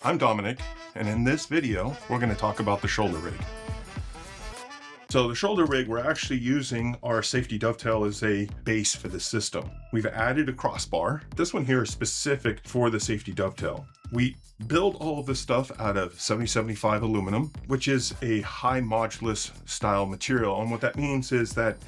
I'm Dominic, and in this video, we're going to talk about the shoulder rig. So the shoulder rig, we're actually using our Safety Dovetail as a base for the system. We've added a crossbar. This one here is specific for the Safety Dovetail. We build all of this stuff out of 7075 aluminum, which is a high modulus style material. And what that means is that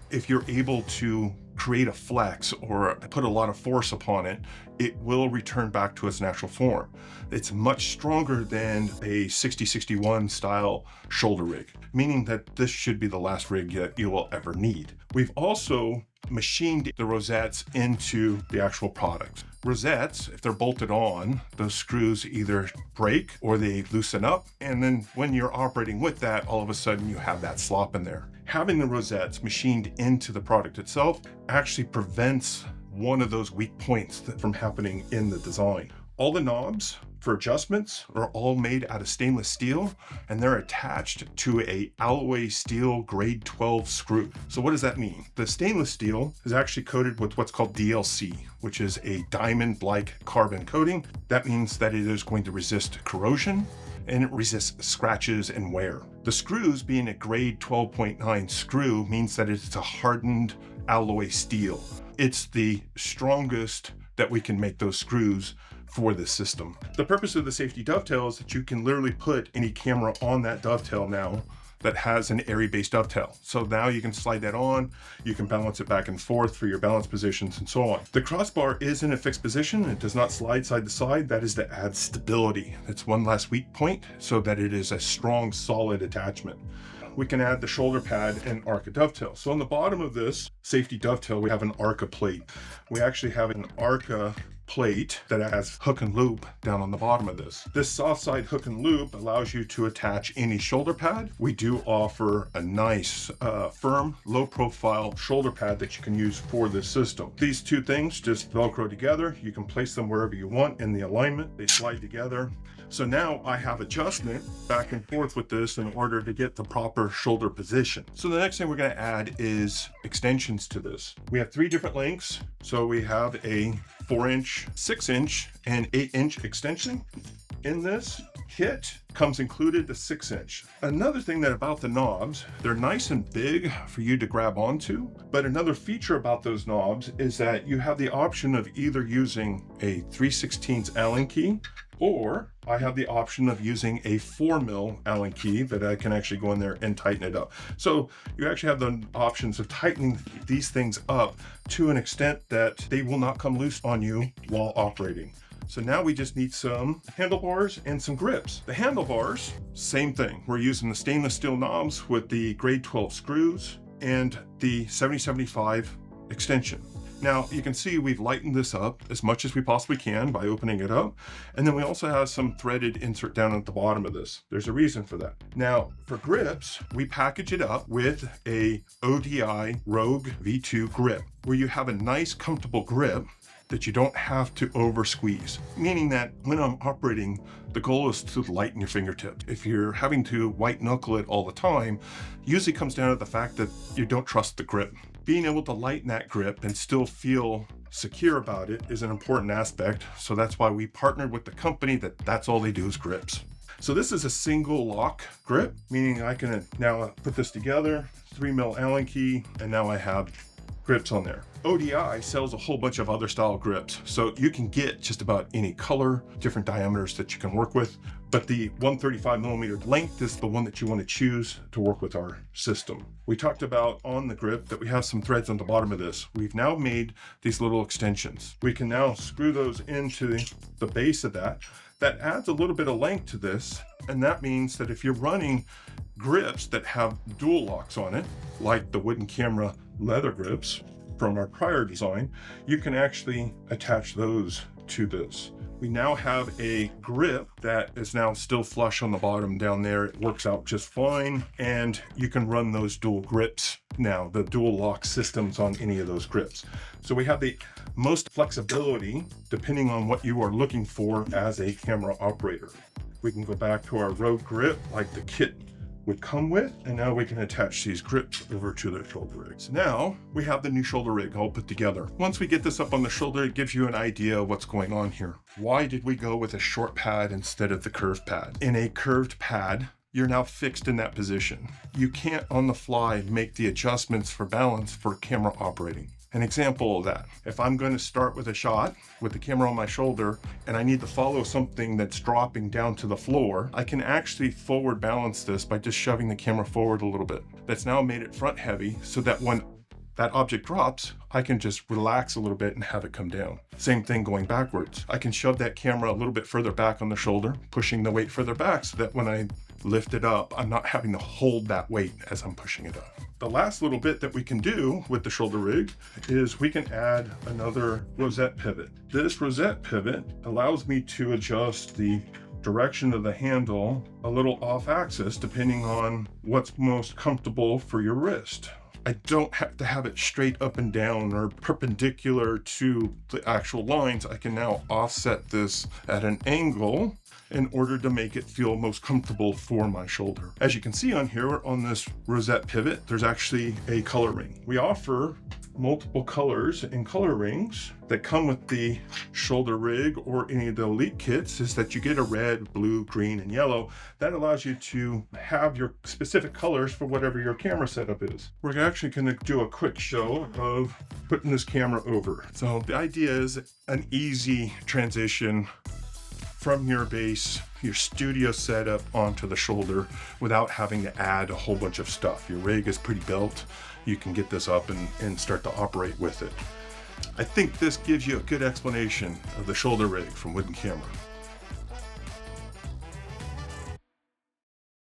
if you're able to create a flex or put a lot of force upon it, it will return back to its natural form. It's much stronger than a 6061 style shoulder rig, meaning that this should be the last rig that you will ever need. We've also machined the rosettes into the actual product. Rosettes, if they're bolted on, those screws either break or they loosen up. And then when you're operating with that, all of a sudden you have that slop in there. Having the rosettes machined into the product itself actually prevents one of those weak points from happening in the design. All the knobs for adjustments are all made out of stainless steel, and they're attached to a alloy steel grade 12 screw. So what does that mean? The stainless steel is actually coated with what's called DLC, which is a diamond-like carbon coating. That means that it is going to resist corrosion and it resists scratches and wear. The screws, being a grade 12.9 screw, means that it's a hardened alloy steel. It's the strongest that we can make those screws for this system. The purpose of the Safety Dovetail is that you can literally put any camera on that dovetail now that has an area-based dovetail. So now you can slide that on, you can balance it back and forth for your balance positions and so on. The crossbar is in a fixed position. It does not slide side to side. That is to add stability. It's one last weak point so that it is a strong, solid attachment. We can add the shoulder pad and ARCA dovetail. So on the bottom of this Safety Dovetail, we have an ARCA plate. We actually have an ARCA plate that has hook and loop down on the bottom of this. This soft side hook and loop allows you to attach any shoulder pad. We do offer a nice, firm, low profile shoulder pad that you can use for this system. These two things just Velcro together. You can place them wherever you want in the alignment. They slide together. So now I have adjustment back and forth with this in order to get the proper shoulder position. So the next thing we're going to add is extensions to this. We have 3 different lengths. So we have a 4-inch, 6-inch, and 8-inch extension. In this kit comes included the 6-inch. Another thing that about the knobs, they're nice and big for you to grab onto, but another feature about those knobs is that you have the option of either using a 3/16 Allen key, or I have the option of using a 4mm Allen key that I can actually go in there and tighten it up. So you actually have the options of tightening these things up to an extent that they will not come loose on you while operating. So now we just need some handlebars and some grips. The handlebars, same thing. We're using the stainless steel knobs with the grade 12 screws and the 7075 extension. Now you can see we've lightened this up as much as we possibly can by opening it up. And then we also have some threaded insert down at the bottom of this. There's a reason for that. Now for grips, we package it up with a ODI Rogue V2 grip, where you have a nice comfortable grip that you don't have to over squeeze, meaning that when I'm operating, the goal is to lighten your fingertips. If you're having to white knuckle it all the time, usually comes down to the fact that you don't trust the grip. Being able to lighten that grip and still feel secure about it is an important aspect. So that's why we partnered with the company that's all they do is grips. So this is a single lock grip, meaning I can now put this together, 3mm Allen key, and now I have grips on there. ODI sells a whole bunch of other style grips, so you can get just about any color, different diameters that you can work with, but the 135mm length is the one that you want to choose to work with our system. We talked about on the grip that we have some threads on the bottom of this. We've now made these little extensions. We can now screw those into the base of that. That adds a little bit of length to this, and that means that if you're running grips that have dual locks on it, like the wooden camera leather grips from our prior design, you can actually attach those to this. We now have a grip that is now still flush on the bottom down there. It works out just fine, and you can run those dual grips now, the dual lock systems on any of those grips. So we have the most flexibility depending on what you are looking for as a camera operator. We can go back to our Rogue grip like the kit would come with, and now we can attach these grips over to the shoulder rig. So now we have the new shoulder rig all put together. Once we get this up on the shoulder, it gives you an idea of what's going on here. Why did we go with a short pad instead of the curved pad? In a curved pad, you're now fixed in that position. You can't on the fly make the adjustments for balance for camera operating. An example of that, if I'm going to start with a shot with the camera on my shoulder and I need to follow something that's dropping down to the floor, I can actually forward balance this by just shoving the camera forward a little bit. That's now made it front heavy so that when that object drops, I can just relax a little bit and have it come down. Same thing going backwards. I can shove that camera a little bit further back on the shoulder, pushing the weight further back so that when I lift it up, I'm not having to hold that weight as I'm pushing it up. The last little bit that we can do with the shoulder rig is we can add another rosette pivot. This rosette pivot allows me to adjust the direction of the handle a little off axis depending on what's most comfortable for your wrist. I don't have to have it straight up and down or perpendicular to the actual lines. I can now offset this at an angle in order to make it feel most comfortable for my shoulder. As you can see on here, on this rosette pivot, there's actually a color ring. We offer multiple colors and color rings that come with the shoulder rig or any of the elite kits, is that you get a red, blue, green, and yellow. That allows you to have your specific colors for whatever your camera setup is. We're actually going to do a quick show of putting this camera over. So the idea is an easy transition from your base, your studio setup onto the shoulder without having to add a whole bunch of stuff. Your rig is pretty built. You can get this up and start to operate with it. I think this gives you a good explanation of the shoulder rig from Wooden Camera.